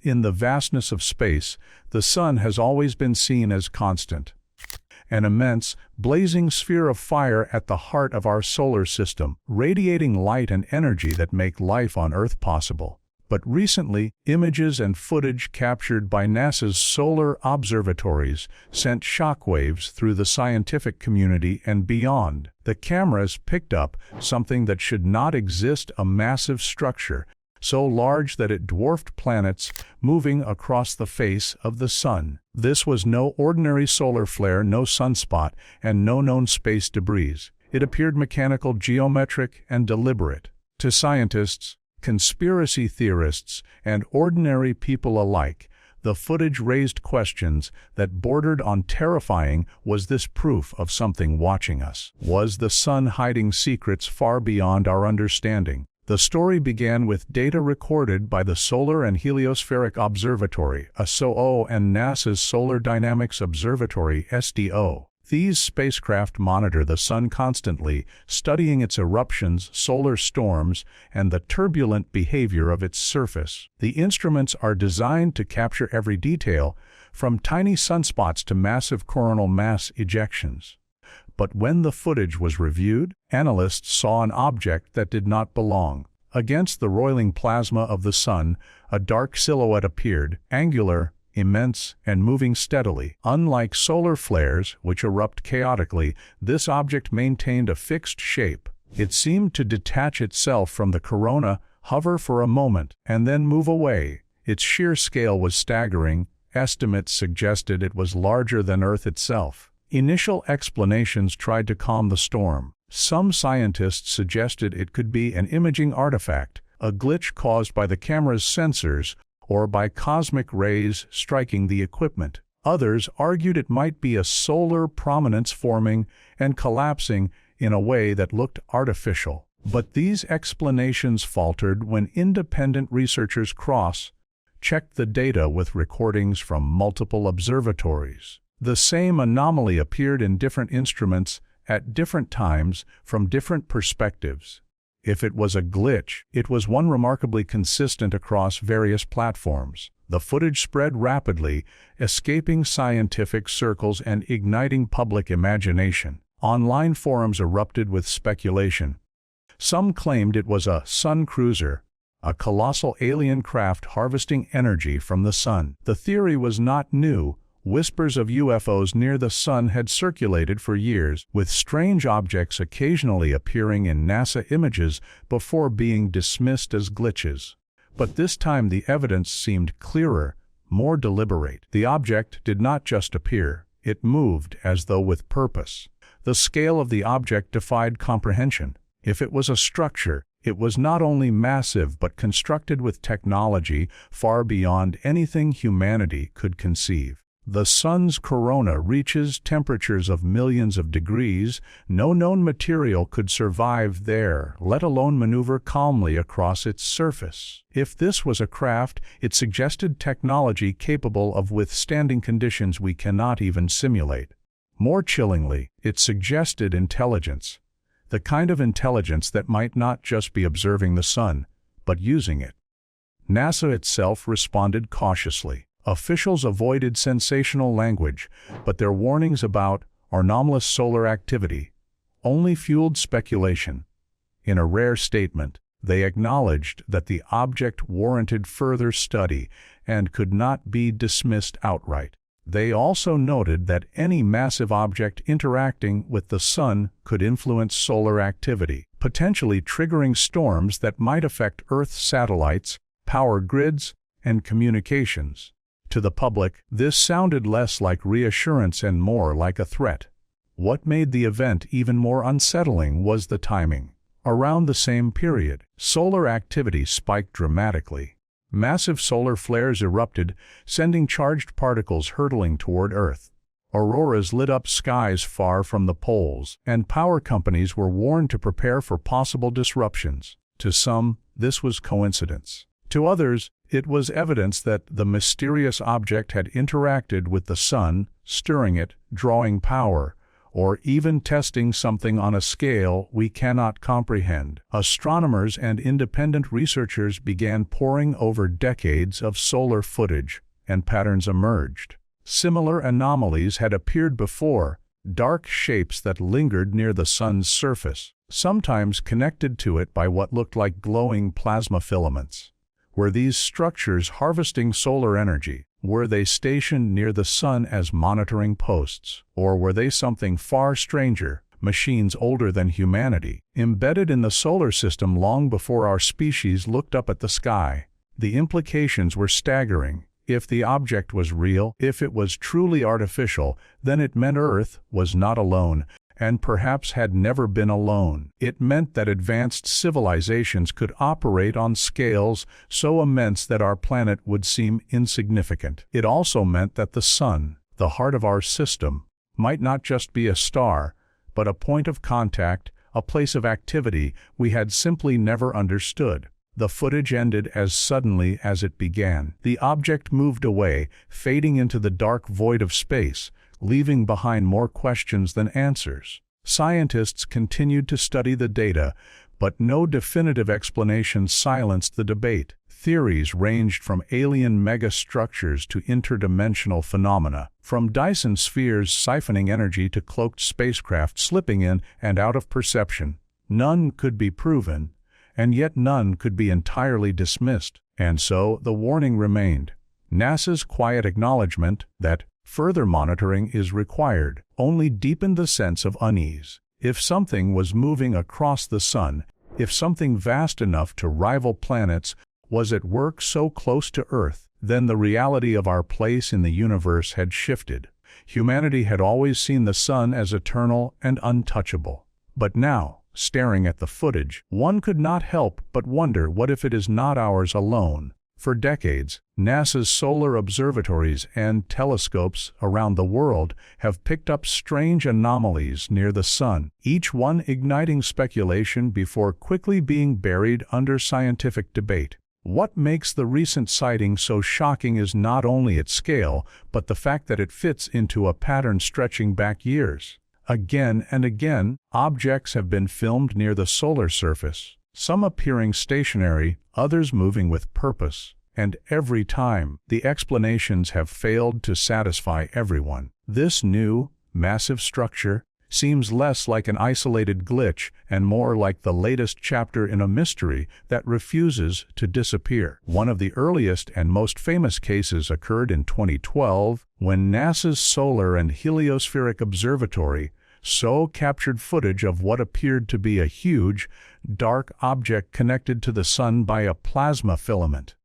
In the vastness of space, the Sun has always been seen as constant. An immense, blazing sphere of fire at the heart of our solar system, radiating light and energy that make life on Earth possible. But recently, images and footage captured by NASA's solar observatories sent shockwaves through the scientific community and beyond. The cameras picked up something that should not exist: a massive structure, so large that it dwarfed planets moving across the face of the Sun. This was no ordinary solar flare, no sunspot, and no known space debris. It appeared mechanical, geometric, and deliberate. To scientists, conspiracy theorists, and ordinary people alike, the footage raised questions that bordered on terrifying. Was this proof of something watching us? Was the Sun hiding secrets far beyond our understanding? The story began with data recorded by the Solar and Heliospheric Observatory, (SOO), and NASA's Solar Dynamics Observatory, (SDO). These spacecraft monitor the Sun constantly, studying its eruptions, solar storms, and the turbulent behavior of its surface. The instruments are designed to capture every detail, from tiny sunspots to massive coronal mass ejections. But when the footage was reviewed, analysts saw an object that did not belong. Against the roiling plasma of the Sun, a dark silhouette appeared, angular, immense, and moving steadily. Unlike solar flares, which erupt chaotically, this object maintained a fixed shape. It seemed to detach itself from the corona, hover for a moment, and then move away. Its sheer scale was staggering. Estimates suggested it was larger than Earth itself. Initial explanations tried to calm the storm. Some scientists suggested it could be an imaging artifact, a glitch caused by the camera's sensors or by cosmic rays striking the equipment. Others argued it might be a solar prominence forming and collapsing in a way that looked artificial. But these explanations faltered when independent researchers cross-checked the data with recordings from multiple observatories. The same anomaly appeared in different instruments at different times from different perspectives. If it was a glitch, it was one remarkably consistent across various platforms. The footage spread rapidly, escaping scientific circles and igniting public imagination. Online forums erupted with speculation. Some claimed it was a sun cruiser, a colossal alien craft harvesting energy from the Sun. The theory was not new. Whispers of UFOs near the Sun had circulated for years, with strange objects occasionally appearing in NASA images before being dismissed as glitches. But this time the evidence seemed clearer, more deliberate. The object did not just appear, it moved as though with purpose. The scale of the object defied comprehension. If it was a structure, it was not only massive but constructed with technology far beyond anything humanity could conceive. The Sun's corona reaches temperatures of millions of degrees. No known material could survive there, let alone maneuver calmly across its surface. If this was a craft, it suggested technology capable of withstanding conditions we cannot even simulate. More chillingly, it suggested intelligence. The kind of intelligence that might not just be observing the Sun, but using it. NASA itself responded cautiously. Officials avoided sensational language, but their warnings about anomalous solar activity only fueled speculation. In a rare statement, they acknowledged that the object warranted further study and could not be dismissed outright. They also noted that any massive object interacting with the Sun could influence solar activity, potentially triggering storms that might affect Earth satellites, power grids, and communications. To the public, this sounded less like reassurance and more like a threat. What made the event even more unsettling was the timing. Around the same period, solar activity spiked dramatically. Massive solar flares erupted, sending charged particles hurtling toward Earth. Auroras lit up skies far from the poles, and power companies were warned to prepare for possible disruptions. To some, this was coincidence. To others, it was evidence that the mysterious object had interacted with the Sun, stirring it, drawing power, or even testing something on a scale we cannot comprehend. Astronomers and independent researchers began poring over decades of solar footage, and patterns emerged. Similar anomalies had appeared before, dark shapes that lingered near the sun's surface, sometimes connected to it by what looked like glowing plasma filaments. Were these structures harvesting solar energy? Were they stationed near the sun as monitoring posts? Or were they something far stranger, machines older than humanity, embedded in the solar system long before our species looked up at the sky? The implications were staggering. If the object was real, if it was truly artificial, then it meant Earth was not alone, and perhaps had never been alone. It meant that advanced civilizations could operate on scales so immense that our planet would seem insignificant. It also meant that the sun, the heart of our system, might not just be a star, but a point of contact, a place of activity we had simply never understood. The footage ended as suddenly as it began. The object moved away, fading into the dark void of space, leaving behind more questions than answers. Scientists continued to study the data, but no definitive explanation silenced the debate. Theories ranged from alien megastructures to interdimensional phenomena, from Dyson spheres siphoning energy to cloaked spacecraft slipping in and out of perception. None could be proven, and yet none could be entirely dismissed. And so the warning remained. NASA's quiet acknowledgement that further monitoring is required only deepened the sense of unease. If something was moving across the sun, if something vast enough to rival planets was at work so close to Earth, then the reality of our place in the universe had shifted. Humanity had always seen the sun as eternal and untouchable. But now, staring at the footage, one could not help but wonder, what if it is not ours alone? For decades, NASA's solar observatories and telescopes around the world have picked up strange anomalies near the sun, each one igniting speculation before quickly being buried under scientific debate. What makes the recent sighting so shocking is not only its scale, but the fact that it fits into a pattern stretching back years. Again and again, objects have been filmed near the solar surface, some appearing stationary, others moving with purpose, and every time, the explanations have failed to satisfy everyone. This new, massive structure seems less like an isolated glitch and more like the latest chapter in a mystery that refuses to disappear. One of the earliest and most famous cases occurred in 2012, when NASA's Solar and Heliospheric Observatory captured footage of what appeared to be a huge, dark object connected to the sun by a plasma filament.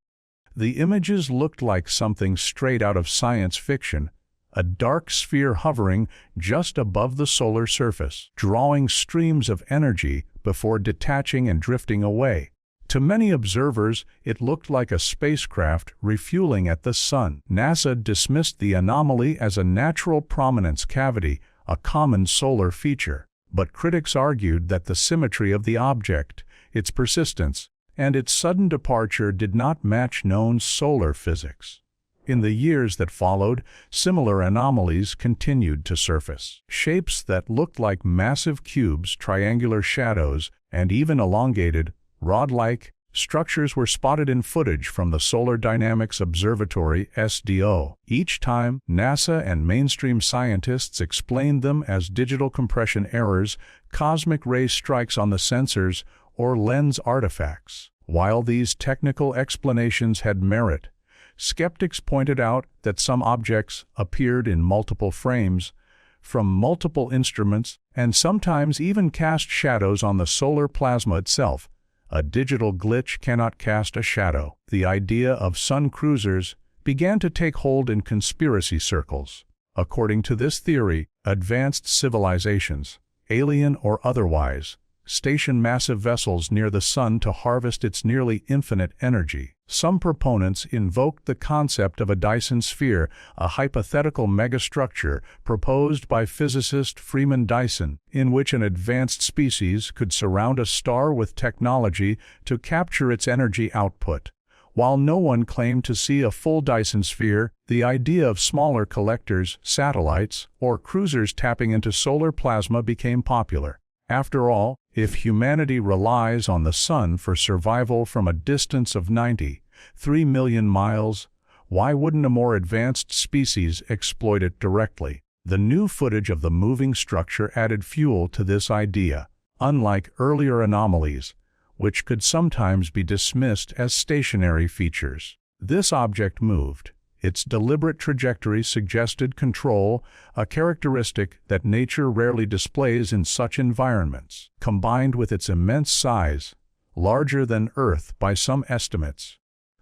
The images looked like something straight out of science fiction, a dark sphere hovering just above the solar surface, drawing streams of energy before detaching and drifting away. To many observers, it looked like a spacecraft refueling at the sun. NASA dismissed the anomaly as a natural prominence cavity, a common solar feature. But critics argued that the symmetry of the object, its persistence, and its sudden departure did not match known solar physics. In the years that followed, similar anomalies continued to surface. Shapes that looked like massive cubes, triangular shadows, and even elongated, rod-like structures were spotted in footage from the Solar Dynamics Observatory (SDO). Each time, NASA and mainstream scientists explained them as digital compression errors, cosmic ray strikes on the sensors, or lens artifacts. While these technical explanations had merit, skeptics pointed out that some objects appeared in multiple frames, from multiple instruments, and sometimes even cast shadows on the solar plasma itself. A digital glitch cannot cast a shadow. The idea of sun cruisers began to take hold in conspiracy circles. According to this theory, advanced civilizations, alien or otherwise, station massive vessels near the sun to harvest its nearly infinite energy. Some proponents invoked the concept of a Dyson sphere, a hypothetical megastructure proposed by physicist Freeman Dyson, in which an advanced species could surround a star with technology to capture its energy output. While no one claimed to see a full Dyson sphere, the idea of smaller collectors, satellites, or cruisers tapping into solar plasma became popular. After all, if humanity relies on the Sun for survival from a distance of 93 million miles, why wouldn't a more advanced species exploit it directly? The new footage of the moving structure added fuel to this idea, unlike earlier anomalies, which could sometimes be dismissed as stationary features. This object moved. Its deliberate trajectory suggested control, a characteristic that nature rarely displays in such environments. Combined with its immense size, larger than Earth by some estimates,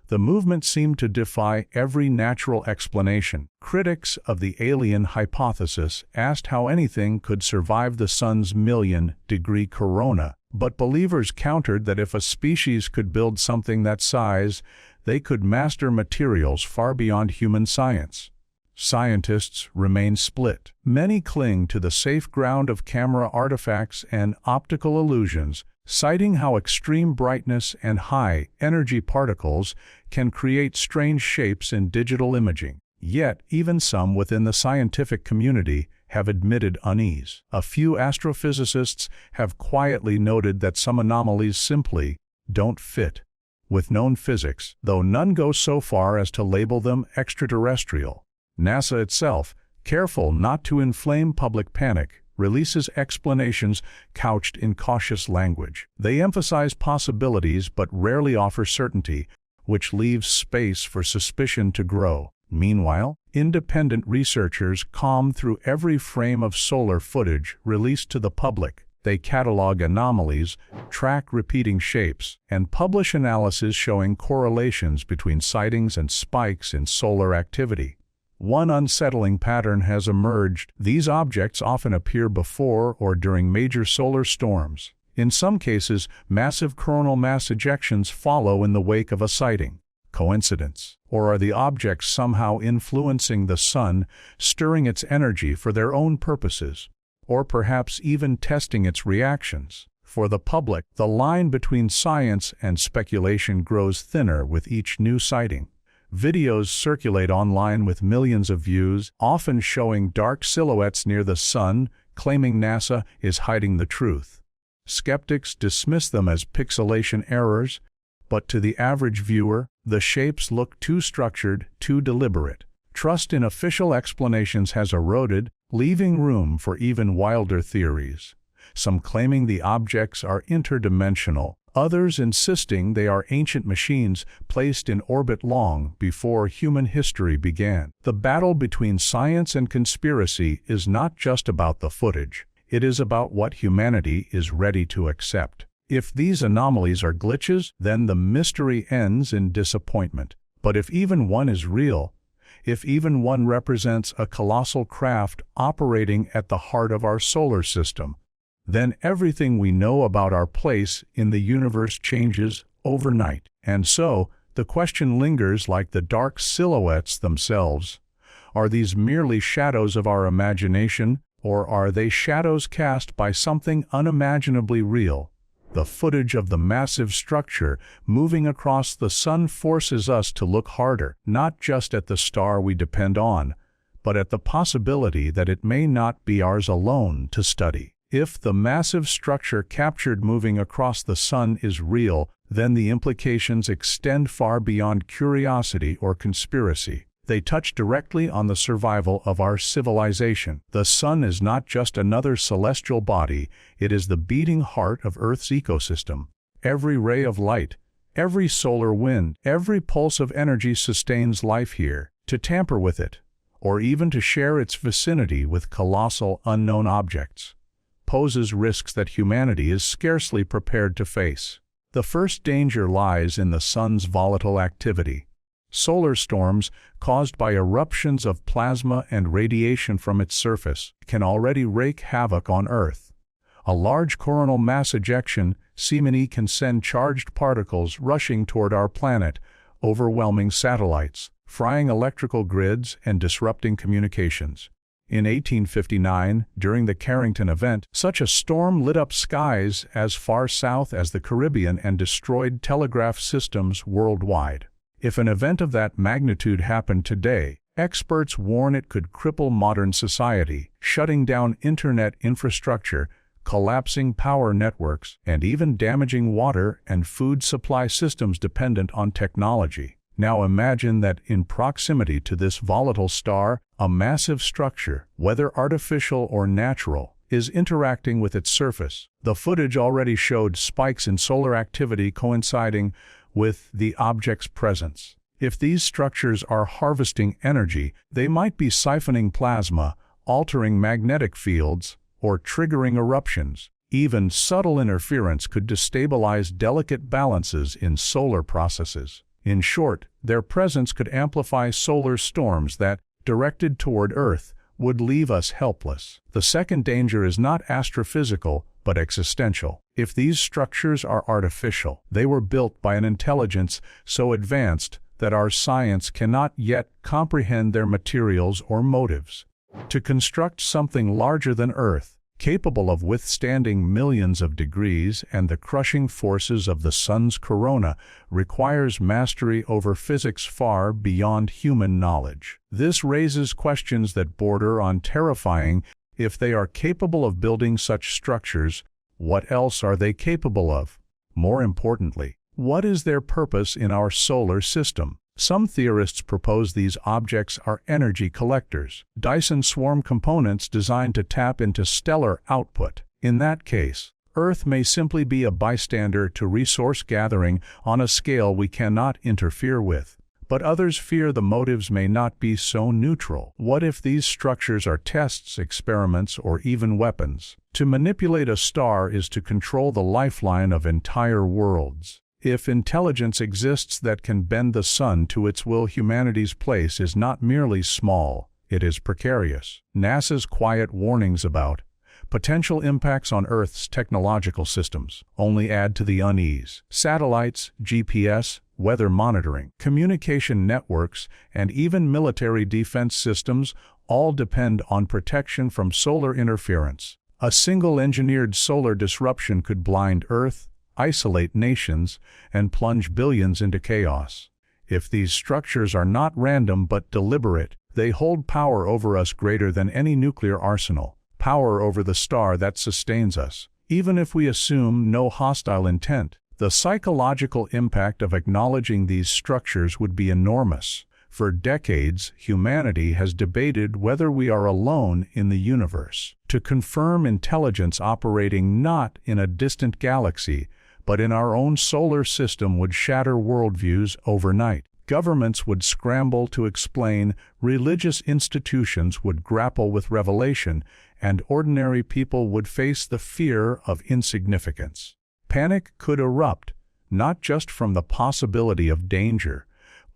the movement seemed to defy every natural explanation. Critics of the alien hypothesis asked how anything could survive the Sun's million-degree corona, but believers countered that if a species could build something that size, they could master materials far beyond human science. Scientists remain split. Many cling to the safe ground of camera artifacts and optical illusions, citing how extreme brightness and high-energy particles can create strange shapes in digital imaging. Yet, even some within the scientific community have admitted unease. A few astrophysicists have quietly noted that some anomalies simply don't fit with known physics, though none go so far as to label them extraterrestrial. NASA itself, careful not to inflame public panic, releases explanations couched in cautious language. They emphasize possibilities but rarely offer certainty, which leaves space for suspicion to grow. Meanwhile, independent researchers comb through every frame of solar footage released to the public. They catalog anomalies, track repeating shapes, and publish analyses showing correlations between sightings and spikes in solar activity. One unsettling pattern has emerged. These objects often appear before or during major solar storms. In some cases, massive coronal mass ejections follow in the wake of a sighting. Coincidence? Or are the objects somehow influencing the Sun, stirring its energy for their own purposes? Or perhaps even testing its reactions? For the public, the line between science and speculation grows thinner with each new sighting. Videos circulate online with millions of views, often showing dark silhouettes near the Sun, claiming NASA is hiding the truth. Skeptics dismiss them as pixelation errors, but to the average viewer, the shapes look too structured, too deliberate. Trust in official explanations has eroded, leaving room for even wilder theories. Some claiming the objects are interdimensional, others insisting they are ancient machines placed in orbit long before human history began. The battle between science and conspiracy is not just about the footage. It is about what humanity is ready to accept. If these anomalies are glitches, then the mystery ends in disappointment. But if even one is real, if even one represents a colossal craft operating at the heart of our solar system, then everything we know about our place in the universe changes overnight. And so, the question lingers like the dark silhouettes themselves. Are these merely shadows of our imagination, or are they shadows cast by something unimaginably real? The footage of the massive structure moving across the Sun forces us to look harder, not just at the star we depend on, but at the possibility that it may not be ours alone to study. If the massive structure captured moving across the Sun is real, then the implications extend far beyond curiosity or conspiracy. They touch directly on the survival of our civilization. The Sun is not just another celestial body, it is the beating heart of Earth's ecosystem. Every ray of light, every solar wind, every pulse of energy sustains life here. To tamper with it, or even to share its vicinity with colossal unknown objects, poses risks that humanity is scarcely prepared to face. The first danger lies in the Sun's volatile activity. Solar storms, caused by eruptions of plasma and radiation from its surface, can already wreak havoc on Earth. A large coronal mass ejection seemingly can send charged particles rushing toward our planet, overwhelming satellites, frying electrical grids, and disrupting communications. In 1859, during the Carrington event, such a storm lit up skies as far south as the Caribbean and destroyed telegraph systems worldwide. If an event of that magnitude happened today, experts warn it could cripple modern society, shutting down internet infrastructure, collapsing power networks, and even damaging water and food supply systems dependent on technology. Now imagine that in proximity to this volatile star, a massive structure, whether artificial or natural, is interacting with its surface. The footage already showed spikes in solar activity coinciding with the object's presence. If these structures are harvesting energy, they might be siphoning plasma, altering magnetic fields, or triggering eruptions. Even subtle interference could destabilize delicate balances in solar processes. In short, their presence could amplify solar storms that, directed toward Earth, would leave us helpless. The second danger is not astrophysical, but existential. If these structures are artificial, they were built by an intelligence so advanced that our science cannot yet comprehend their materials or motives. To construct something larger than Earth, capable of withstanding millions of degrees and the crushing forces of the sun's corona, requires mastery over physics far beyond human knowledge. This raises questions that border on terrifying. If they are capable of building such structures, what else are they capable of? More importantly, what is their purpose in our solar system? Some theorists propose these objects are energy collectors, Dyson swarm components designed to tap into stellar output. In that case, Earth may simply be a bystander to resource gathering on a scale we cannot interfere with. But others fear the motives may not be so neutral. What if these structures are tests, experiments, or even weapons? To manipulate a star is to control the lifeline of entire worlds. If intelligence exists that can bend the sun to its will, humanity's place is not merely small, it is precarious. NASA's quiet warnings about potential impacts on Earth's technological systems only add to the unease. Satellites, GPS, weather monitoring, communication networks, and even military defense systems all depend on protection from solar interference. A single engineered solar disruption could blind Earth, isolate nations, and plunge billions into chaos. If these structures are not random but deliberate, they hold power over us greater than any nuclear arsenal, power over the star that sustains us. Even if we assume no hostile intent, the psychological impact of acknowledging these structures would be enormous. For decades, humanity has debated whether we are alone in the universe. To confirm intelligence operating not in a distant galaxy, but in our own solar system would shatter worldviews overnight. Governments would scramble to explain, religious institutions would grapple with revelation, and ordinary people would face the fear of insignificance. Panic could erupt, not just from the possibility of danger,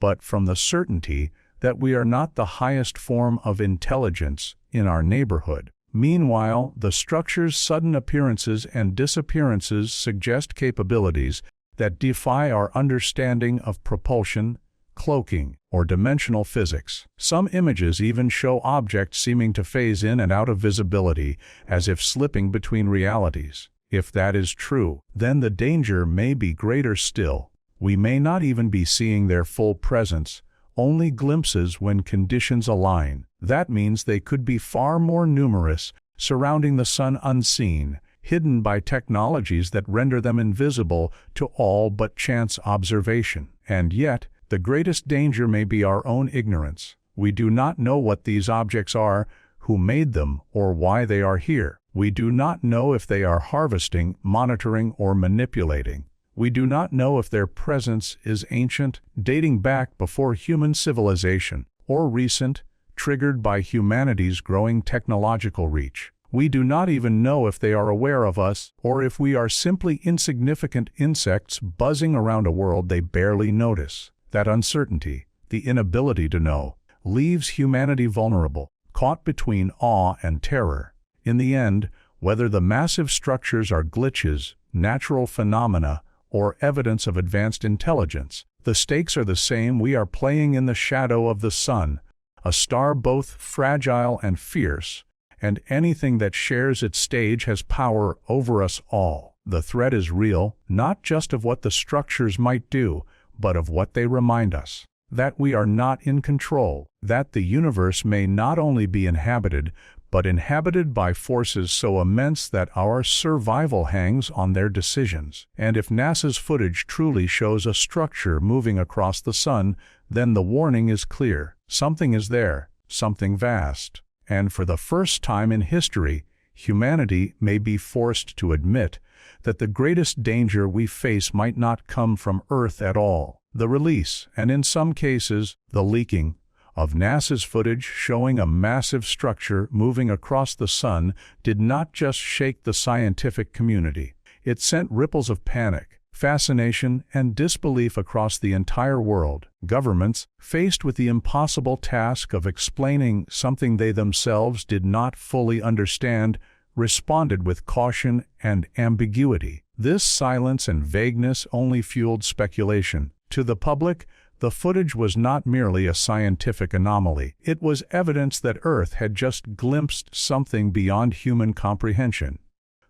but from the certainty that we are not the highest form of intelligence in our neighborhood. Meanwhile, the structure's sudden appearances and disappearances suggest capabilities that defy our understanding of propulsion, cloaking, or dimensional physics. Some images even show objects seeming to phase in and out of visibility, as if slipping between realities. If that is true, then the danger may be greater still. We may not even be seeing their full presence, only glimpses when conditions align. That means they could be far more numerous, surrounding the sun unseen, hidden by technologies that render them invisible to all but chance observation. And yet, the greatest danger may be our own ignorance. We do not know what these objects are, who made them, or why they are here. We do not know if they are harvesting, monitoring, or manipulating. We do not know if their presence is ancient, dating back before human civilization, or recent, triggered by humanity's growing technological reach. We do not even know if they are aware of us, or if we are simply insignificant insects buzzing around a world they barely notice. That uncertainty, the inability to know, leaves humanity vulnerable, caught between awe and terror. In the end, whether the massive structures are glitches, natural phenomena, or evidence of advanced intelligence, the stakes are the same. We are playing in the shadow of the sun, a star both fragile and fierce, and anything that shares its stage has power over us all. The threat is real, not just of what the structures might do, but of what they remind us. That we are not in control, that the universe may not only be inhabited, but inhabited by forces so immense that our survival hangs on their decisions. And if NASA's footage truly shows a structure moving across the sun, then the warning is clear. Something is there, something vast. And for the first time in history, humanity may be forced to admit that the greatest danger we face might not come from Earth at all. The release, and in some cases, the leaking, of NASA's footage showing a massive structure moving across the sun did not just shake the scientific community. It sent ripples of panic, fascination, and disbelief across the entire world. Governments, faced with the impossible task of explaining something they themselves did not fully understand, responded with caution and ambiguity. This silence and vagueness only fueled speculation. To the public, the footage was not merely a scientific anomaly. It was evidence that Earth had just glimpsed something beyond human comprehension.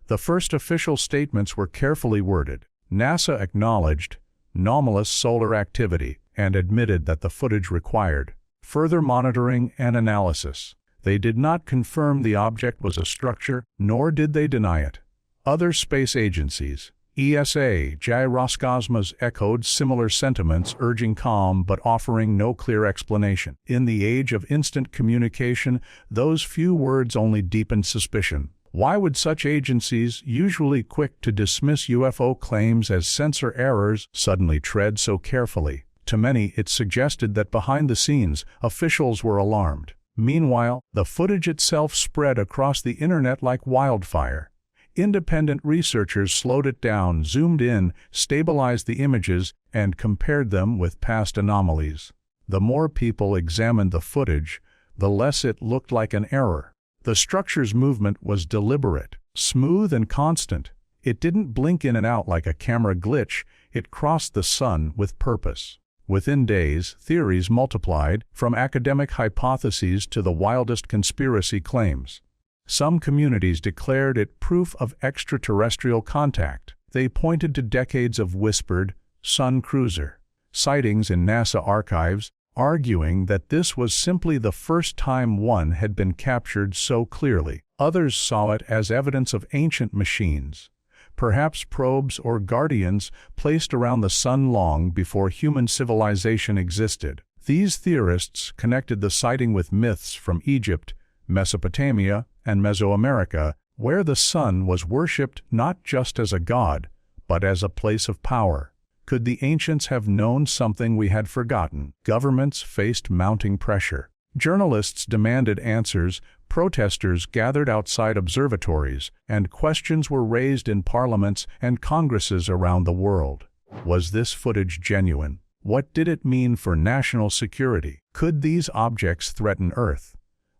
The first official statements were carefully worded. NASA acknowledged anomalous solar activity and admitted that the footage required further monitoring and analysis. They did not confirm the object was a structure, nor did they deny it. Other space agencies, ESA, Roscosmos, echoed similar sentiments, urging calm but offering no clear explanation. In the age of instant communication, those few words only deepened suspicion. Why would such agencies, usually quick to dismiss UFO claims as sensor errors, suddenly tread so carefully? To many, it suggested that behind the scenes, officials were alarmed. Meanwhile, the footage itself spread across the internet like wildfire. Independent researchers slowed it down, zoomed in, stabilized the images, and compared them with past anomalies. The more people examined the footage, the less it looked like an error. The structure's movement was deliberate, smooth and constant. It didn't blink in and out like a camera glitch, it crossed the sun with purpose. Within days, theories multiplied, from academic hypotheses to the wildest conspiracy claims. Some communities declared it proof of extraterrestrial contact. They pointed to decades of whispered sun cruiser sightings in NASA archives, arguing that this was simply the first time one had been captured so clearly. Others saw it as evidence of ancient machines, perhaps probes or guardians placed around the sun long before human civilization existed. These theorists connected the sighting with myths from Egypt, Mesopotamia, and Mesoamerica, where the sun was worshipped not just as a god, but as a place of power. Could the ancients have known something we had forgotten? Governments faced mounting pressure. Journalists demanded answers, protesters gathered outside observatories, and questions were raised in parliaments and congresses around the world. Was this footage genuine? What did it mean for national security? Could these objects threaten Earth?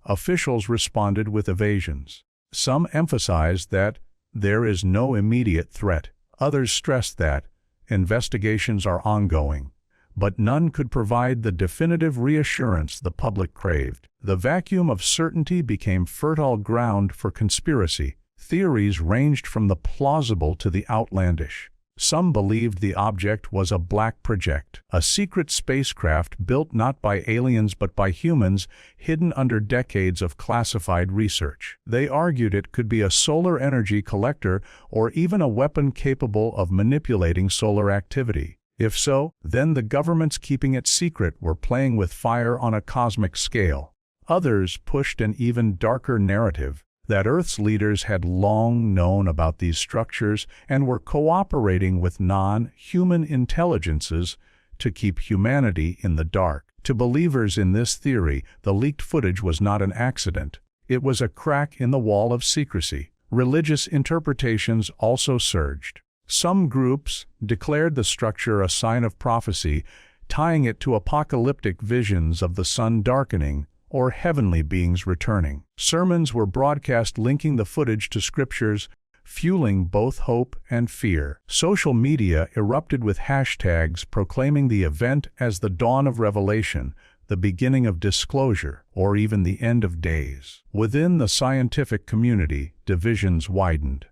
Officials responded with evasions. Some emphasized that there is no immediate threat. Others stressed that investigations are ongoing. But none could provide the definitive reassurance the public craved. The vacuum of certainty became fertile ground for conspiracy. Theories ranged from the plausible to the outlandish. Some believed the object was a black project, a secret spacecraft built not by aliens but by humans, hidden under decades of classified research. They argued it could be a solar energy collector or even a weapon capable of manipulating solar activity. If so, then the governments keeping it secret were playing with fire on a cosmic scale. Others pushed an even darker narrative, that Earth's leaders had long known about these structures and were cooperating with non-human intelligences to keep humanity in the dark. To believers in this theory, the leaked footage was not an accident. It was a crack in the wall of secrecy. Religious interpretations also surged. Some groups declared the structure a sign of prophecy, tying it to apocalyptic visions of the sun darkening or heavenly beings returning. Sermons were broadcast linking the footage to scriptures, fueling both hope and fear. Social media erupted with hashtags proclaiming the event as the dawn of revelation, the beginning of disclosure, or even the end of days. Within the scientific community, divisions widened.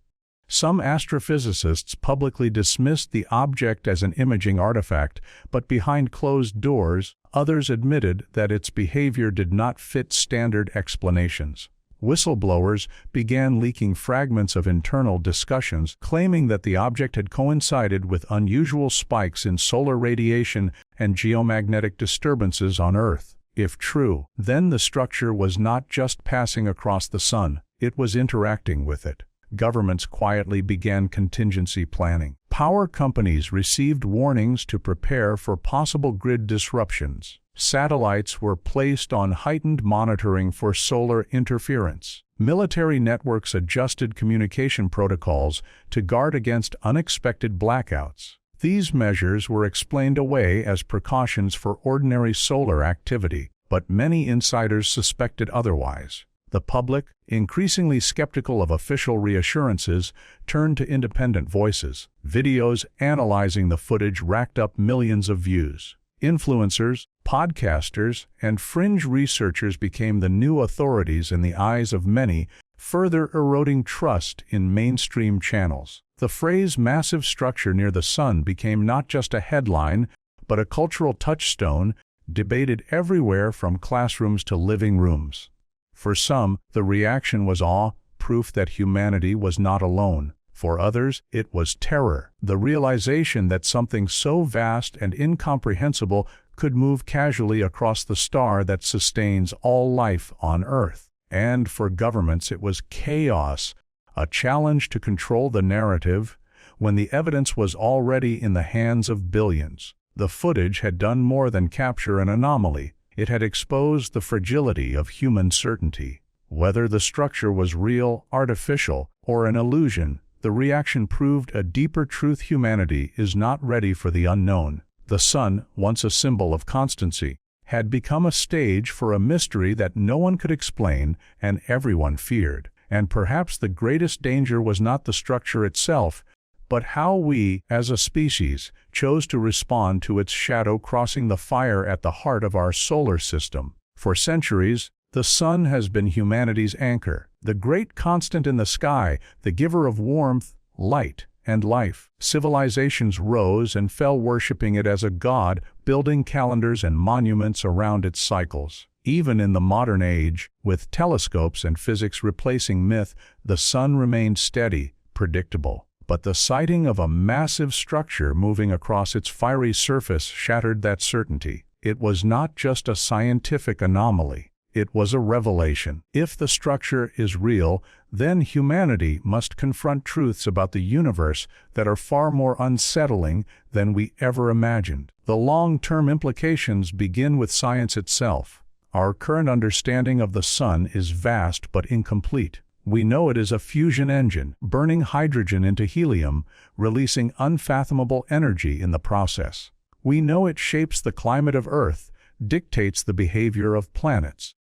Some astrophysicists publicly dismissed the object as an imaging artifact, but behind closed doors, others admitted that its behavior did not fit standard explanations. Whistleblowers began leaking fragments of internal discussions, claiming that the object had coincided with unusual spikes in solar radiation and geomagnetic disturbances on Earth. If true, then the structure was not just passing across the sun, it was interacting with it. Governments quietly began contingency planning. Power companies received warnings to prepare for possible grid disruptions. Satellites were placed on heightened monitoring for solar interference. Military networks adjusted communication protocols to guard against unexpected blackouts. These measures were explained away as precautions for ordinary solar activity, but many insiders suspected otherwise. The public, increasingly skeptical of official reassurances, turned to independent voices. Videos analyzing the footage racked up millions of views. Influencers, podcasters, and fringe researchers became the new authorities in the eyes of many, further eroding trust in mainstream channels. The phrase "massive structure near the sun" became not just a headline, but a cultural touchstone, debated everywhere from classrooms to living rooms. For some, the reaction was awe, proof that humanity was not alone. For others, it was terror, the realization that something so vast and incomprehensible could move casually across the star that sustains all life on Earth. And for governments, it was chaos, a challenge to control the narrative when the evidence was already in the hands of billions. The footage had done more than capture an anomaly. It had exposed the fragility of human certainty. Whether the structure was real, artificial, or an illusion, the reaction proved a deeper truth: humanity is not ready for the unknown. The sun, once a symbol of constancy, had become a stage for a mystery that no one could explain and everyone feared. And perhaps the greatest danger was not the structure itself, but how we, as a species, chose to respond to its shadow crossing the fire at the heart of our solar system. For centuries, the sun has been humanity's anchor, the great constant in the sky, the giver of warmth, light, and life. Civilizations rose and fell worshiping it as a god, building calendars and monuments around its cycles. Even in the modern age, with telescopes and physics replacing myth, the sun remained steady, predictable. But the sighting of a massive structure moving across its fiery surface shattered that certainty. It was not just a scientific anomaly. It was a revelation. If the structure is real, then humanity must confront truths about the universe that are far more unsettling than we ever imagined. The long-term implications begin with science itself. Our current understanding of the sun is vast but incomplete. We know it is a fusion engine, burning hydrogen into helium, releasing unfathomable energy in the process. We know it shapes the climate of Earth, dictates the behavior of planets,